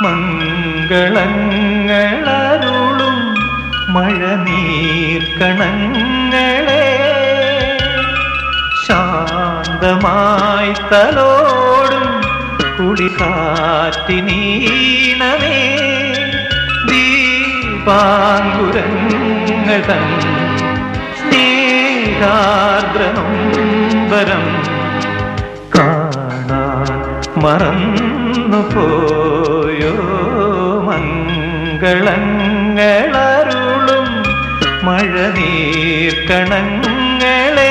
മംഗളങ്ങളരുളും മഴനീർക്കണങ്ങളെ ശാന്തമായി തലോടും കുളികാറ്റിനീണമേ ദീപാങ്കുരങ്ങൾ തൻ സ്നേഹാർദ്രനൊമ്പരം കാണാൻ മറന്നു പോയോ മംഗളങ്ങളരുളും മഴനീർക്കണങ്ങളെ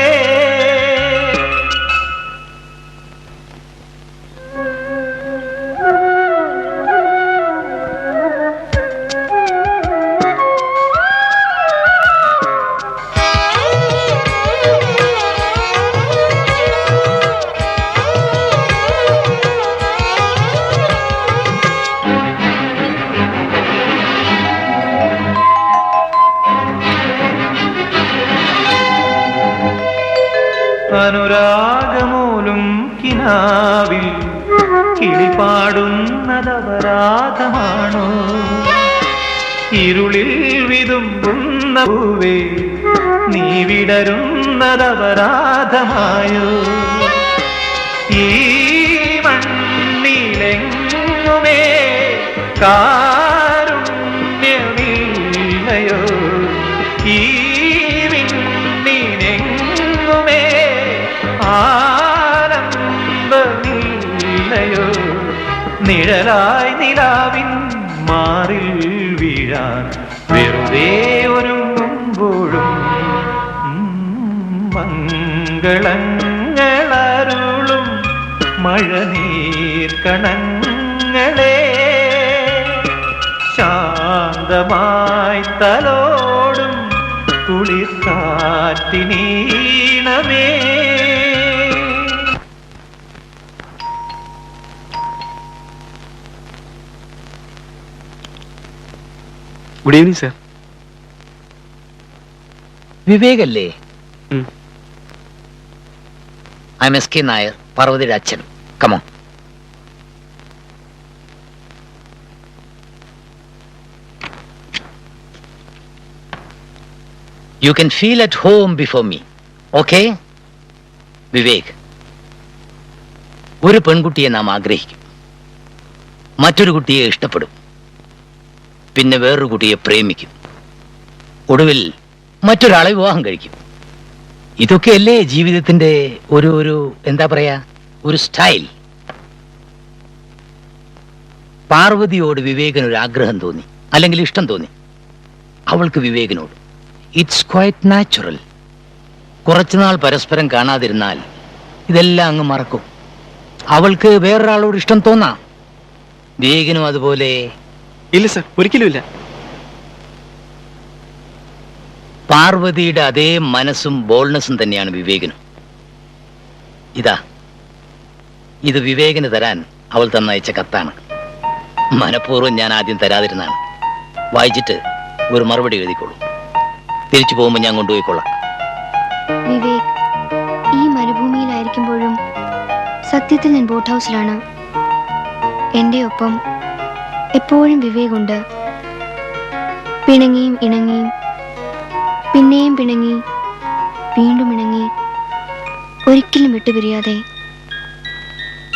അനുരാഗമൂലും കിനാവിൽ കിളിപാടുന്നതപരാധമാണോ ഇരുളിൽ വിതുമ്പുന്ന പൂവേ നീ വിടരുന്നതപരാധമായോ ഈ മണ്ണിലെങ്ങുമേ കാരുണ്യമില്ലയോ ഈ വിണ്ണിനെങ്ങുമേ ആനന്ദമില്ലയോ നിഴലായി നിലാവിൻ മാറിൽ വീഴാൻ വെറുതെ ഒരുങ്ങുമ്പോഴും മംഗളങ്ങളരുളും മഴനീർക്കണങ്ങളെ ശാന്തമായി തലോടും കുളിർക്കാറ്റിനീണമേ. Good evening sir. വിവേകല്ലേ? I am S K Nair, പാർവതിയുടെ അച്ഛൻ. കമോ. You can feel at home before me. Okay? Vivek, ഒരു പെൺകുട്ടിയെ നാം ആഗ്രഹിക്കും, മറ്റൊരു കുട്ടിയെ ഇഷ്ടപ്പെടും, പിന്നെ വേറൊരു കുട്ടിയെ പ്രേമിക്കും, ഒടുവിൽ മറ്റൊരാളെ വിവാഹം കഴിക്കും. ഇതൊക്കെയല്ലേ ജീവിതത്തിന്റെ ഒരു എന്താ പറയാ, ഒരു സ്റ്റൈൽ. പാർവതിയോട് വിവേകിനൊരു ആഗ്രഹം തോന്നി, അല്ലെങ്കിൽ ഇഷ്ടം തോന്നി. അവൾക്ക് വിവേകിനോട്. It's quite natural. കുറച്ചുനാൾ പരസ്പരം കാണാതിരുന്നാൽ ഇതെല്ലാം അങ്ങ് മറക്കും. അവൾക്ക് വേറൊരാളോട് ഇഷ്ടം തോന്നാം, വിവേകിനും അതുപോലെ. ഇല്ല സർ, ഒരിക്കലുമില്ല. പാർവതിയുടെ അതേ മനസ്സും ബോൾനെസ്സും തന്നെയാണ് വിവേകിനും. ഇത് വിവേകിന് തരാൻ അവൾ തന്നയച്ച കത്താണ്. മനഃപൂർവ്വം ഞാൻ ആദ്യം തരാതിരുന്നാണ്. വായിച്ചിട്ട് ഒരു മറുപടി എഴുതിക്കോളൂ. തിരിച്ചു പോകുമ്പോൾ ഞാൻ കൊണ്ടുപോയിക്കൊള്ളാം. വിവേക്, ഈ മരുഭൂമിയിലായിരിക്കുമ്പോഴും സത്യത്തിൽ ഞാൻ ബോട്ട് ഹൗസിലാണ്. എൻ്റെ ഒപ്പം എപ്പോഴും വിവേക് ഉണ്ട്. പിണങ്ങിയും ഇണങ്ങിയും പിന്നെയും പിണങ്ങി വീണ്ടും ഇണങ്ങി, ഒരിക്കലും വിട്ടുപിരിയാതെ.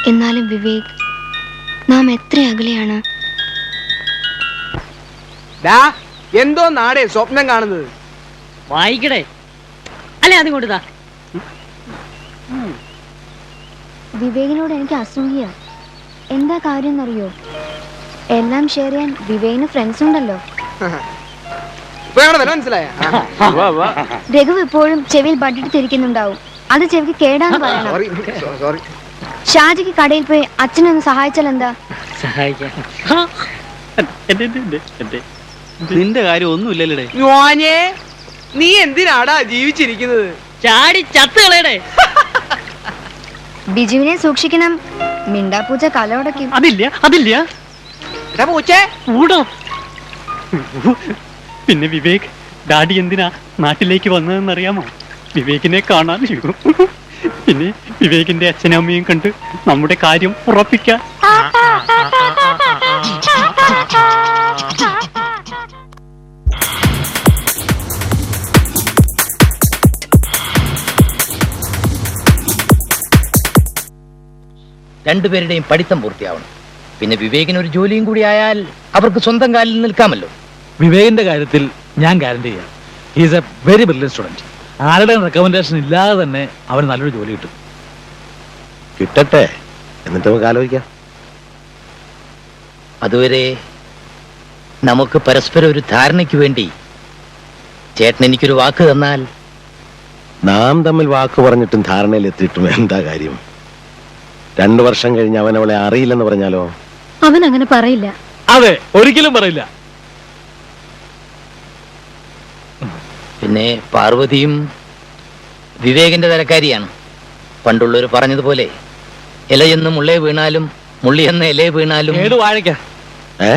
എന്നാലും വിവേക്, നാം എത്ര അകലെയാണ്. എന്തോ നാടേ സ്വപ്നം കാണുന്നത്? വായിക്കടേ, അല്ലേ അതും കൊണ്ടുതാ. വിവേകിനോട് എനിക്ക് അസൂയ. എന്താ കാര്യം എന്നറിയോ? എല്ലാം ഷെയർ ചെയ്യാൻ വിവേകിന് ഫ്രണ്ട്സ് ഉണ്ടല്ലോ. മനസ്സിലായ രഘു എപ്പോഴും ചെവിയിൽ ബഡ്ജറ്റ് തിരിക്കുന്നുണ്ടാവും. അത് ചെവിക്ക് കേടാന്ന് പറയണം. ഷാജിക്ക് കടയിൽ പോയി അച്ഛനൊന്ന് സഹായിച്ചാൽ എന്താ? നിന്റെ കാര്യം ഒന്നുമില്ലല്ലേ? നീ എന്തിനാടാ ജീവിച്ചിരിക്കുന്നത്? ചാടി ചത്ത് കളയടേ. ബിജുവിനെ സൂക്ഷിക്കണം, മിണ്ടാപ്പൂച്ച കലോടക്കും. അതില്ല. പിന്നെ വിവേക്, ഡാഡി എന്തിനാ നാട്ടിലേക്ക് വന്നതെന്നറിയാമോ? വിവേകിനെ കാണാൻ. പിന്നെ വിവേകിന്റെ അച്ഛനും അമ്മയും കണ്ട് നമ്മുടെ കാര്യം ഉറപ്പിക്കാൻ. രണ്ടുപേരുടെയും പഠിത്തം പൂർത്തിയാവണം. പിന്നെ വിവേകിന് ഒരു ജോലിയും കൂടി ആയാൽ അവർക്ക് സ്വന്തം കാലിൽ നിൽക്കാമല്ലോ. വിവേകിന്റെ കാര്യത്തിൽ ഞാൻ ഗ്യാരണ്ടി ചെയ്യാം. He's A very brilliant student. ആരുടെയും റെക്കമെൻഡേഷൻ ഇല്ലാതെ തന്നെ അവന് നല്ലൊരു ജോലി കിട്ടും. കിട്ടട്ടെ, എന്നിട്ട് നമുക്ക് ആലോചിക്കാം. അതുവരെ നമുക്ക് പരസ്പരം ഒരു ധാരണയ്ക്ക് വേണ്ടി ചേട്ടൻ എനിക്കൊരു വാക്ക് തന്നാൽ. നാം തമ്മിൽ വാക്ക് പറഞ്ഞിട്ടും ധാരണയിൽ എത്തിയിട്ടും എന്താ കാര്യം? 2 വർഷം കഴിഞ്ഞ് അവൻ അവളെ അറിയില്ലെന്ന് പറഞ്ഞാലോ? അവൻ അങ്ങനെ പറയില്ല. അതെ, ഒരിക്കലും പറയില്ല. പിന്നെ പാർവതിയും വിവേകിന്റെ തരക്കാരിയാണ്. പണ്ടുള്ളവർ പറഞ്ഞതുപോലെ ഇലയെന്ന് മുള്ളേ വീണാലും മുള്ളിയെന്ന ഇലയെ വീണാലും. ഏത് വാഴയ്ക്ക? ഏ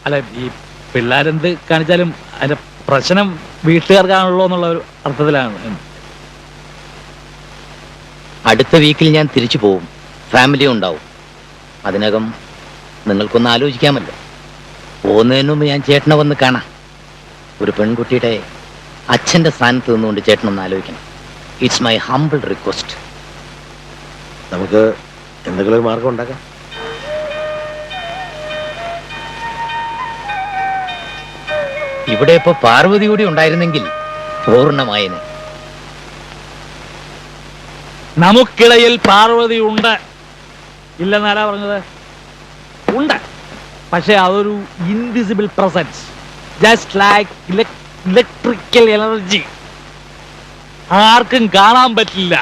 അല്ല, ഈ പിള്ളേരെന്ത് കാണിച്ചാലും അതിന്റെ പ്രശ്നം വീട്ടുകാർക്കാണല്ലോ എന്നുള്ള ഒരു അർത്ഥത്തിലാണ്. അടുത്ത വീക്കിൽ ഞാൻ തിരിച്ചു പോവും. ഫാമിലി ഉണ്ടാവും. അതിനകം നിങ്ങൾക്കൊന്ന് ആലോചിക്കാമല്ലോ. പോകുന്നതിന് മുമ്പ് ഞാൻ ചേട്ടനെ വന്ന് കാണാം. ഒരു പെൺകുട്ടിയുടെ അച്ഛന്റെ സ്ഥാനത്ത് നിന്നുകൊണ്ട് ചേട്ടനൊന്ന് ആലോചിക്കണം. It's my humble request. നമുക്ക് എന്തെങ്കിലും ഒരു മാർഗം ഉണ്ടാക്കാം. ഇവിടെ ഇപ്പൊ പാർവതി കൂടി ഉണ്ടായിരുന്നെങ്കിൽ പൂർണ്ണമായനെ. നമുക്കിടയിൽ പാർവതി ഉണ്ട്, ഇല്ലെന്നാരാ പറഞ്ഞത്? ഉണ്ട്, പക്ഷെ അതൊരു invisible presence, just like electrical energy. ആർക്കും കാണാൻ പറ്റില്ല.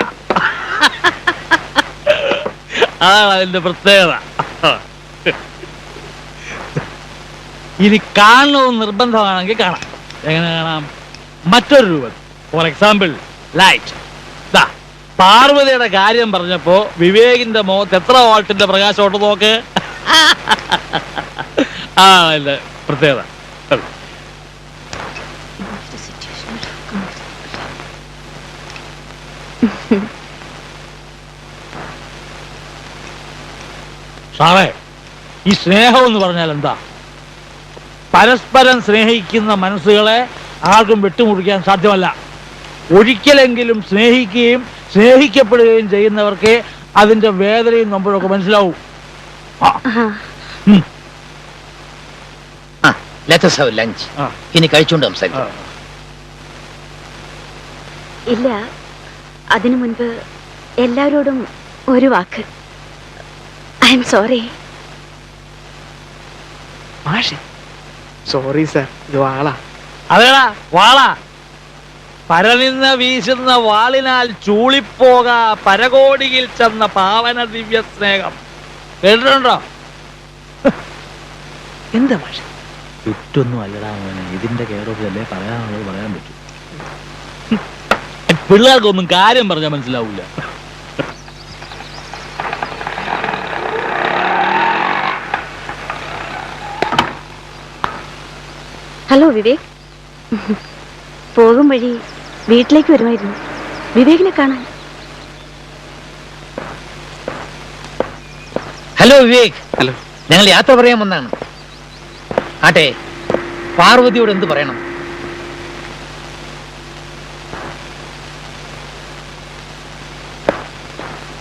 അതാണ് അതിന്റെ പ്രത്യേകത. ഇനി കാണണമെന്ന് നിർബന്ധമാണെങ്കിൽ കാണാം. എങ്ങനെ കാണാം? മറ്റൊരു രൂപം. For example light. പാർവതിയുടെ കാര്യം പറഞ്ഞപ്പോ വിവേകിന്റെ മുഖത്ത് എത്ര വോൾട്ടിന്റെ പ്രകാശോട്ട് നോക്ക്. ആ അതിന്റെ പ്രത്യേകത. സാറേ, ഈ സ്നേഹം എന്ന് പറഞ്ഞാൽ എന്താ? പരസ്പരം സ്നേഹിക്കുന്ന മനസ്സുകളെ ആർക്കും വിട്ടുമുറിക്കാൻ സാധ്യമല്ല. ഒരിക്കലെങ്കിലും സ്നേഹിക്കുകയും സ്നേഹിക്കപ്പെടുകയും ചെയ്യുന്നവർക്ക് അതിന്റെ വേദനയും നമ്മളൊക്കെ മനസ്സിലാവും. Let us have lunch. ഇനി കഴിച്ചുകൊണ്ട് സംസാരിക്കാം. ഇല്ല, അതിനു മുൻപ് എല്ലാവരോടും ഒരു വാക്ക്. I am sorry. Sorry sir, ഇത് വാളാ. അതേടാ വാള. പരനിന്ന് വീശുന്ന വാളിനാൽ ചൂളിപ്പോക പരകോടിയിൽ ചെന്ന പാവന ദിവ്യ സ്നേഹം. കേട്ടിട്ടുണ്ടോ? എന്താ ഭാഷ? ചുറ്റൊന്നും അല്ലടാ മോനെ, ഇതിന്റെ കേടൊക്കെ പറയാനുള്ളത് പറയാൻ പറ്റും. പിള്ളേർക്കൊന്നും കാര്യം പറഞ്ഞാൽ മനസ്സിലാവൂല. ഹലോ വിവേക്, പോകും വഴി വീട്ടിലേക്ക് വരുമായിരുന്നു വിവേകിനെ കാണാൻ. ഹലോ വിവേക്. ഹലോ. ഞങ്ങൾ യാത്ര പറയാൻ വന്നാണ്. ആട്ടെ, പാർവതിയോട് എന്ത് പറയണം?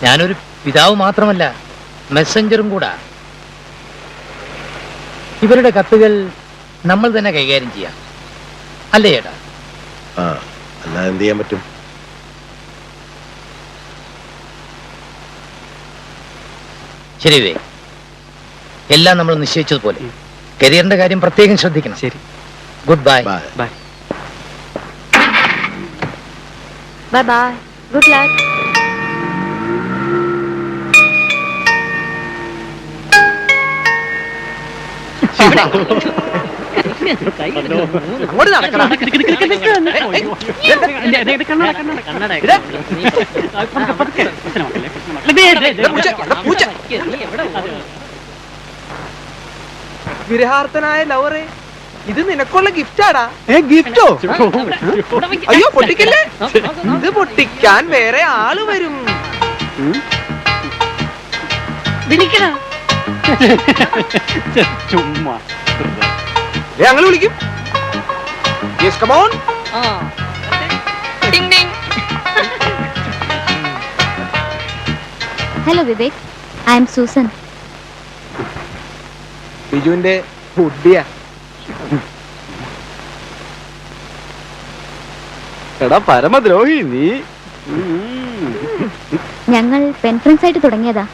ഞാനൊരു പിതാവ് മാത്രമല്ല, മെസ്സഞ്ചറും കൂടാ. ഇവരുടെ കത്തുകൾ നമ്മൾ തന്നെ കൈകാര്യം ചെയ്യാം, അല്ലേ ചേട്ടാ? ആ, അല്ലാതെ എന്ത് ചെയ്യാൻ പറ്റും? ശരി വിവേക്, എല്ലാം നമ്മൾ നിശ്ചയിച്ചതുപോലെ. കരിയറിന്റെ കാര്യം പ്രത്യേകം ശ്രദ്ധിക്കണം. ശരി. Good bye. Bye. Bye. Bye bye, good luck. അങ്ങോട്ട് നടക്കടാ. വിരഹാർത്ഥനായ ലവറെ, ഇത് നിനക്കുള്ള ഗിഫ്റ്റാടാ. ഗിഫ്റ്റോ? അയ്യോ പൊട്ടിക്കല്ലേ, ഇത് പൊട്ടിക്കാൻ വേറെ ആള് വരും. ചുമ്മാ ഞങ്ങൾ വിളിക്കും. Yes, come on. Hello Vivek, I am Susan. ബിജുവിന്റെ ഫുഡിയാ. എടാ പരമദ്രോഹി നീ. ഞങ്ങൾ പെൻ ഫ്രണ്ട്സ് ആയിട്ട് തുടങ്ങിയതാ.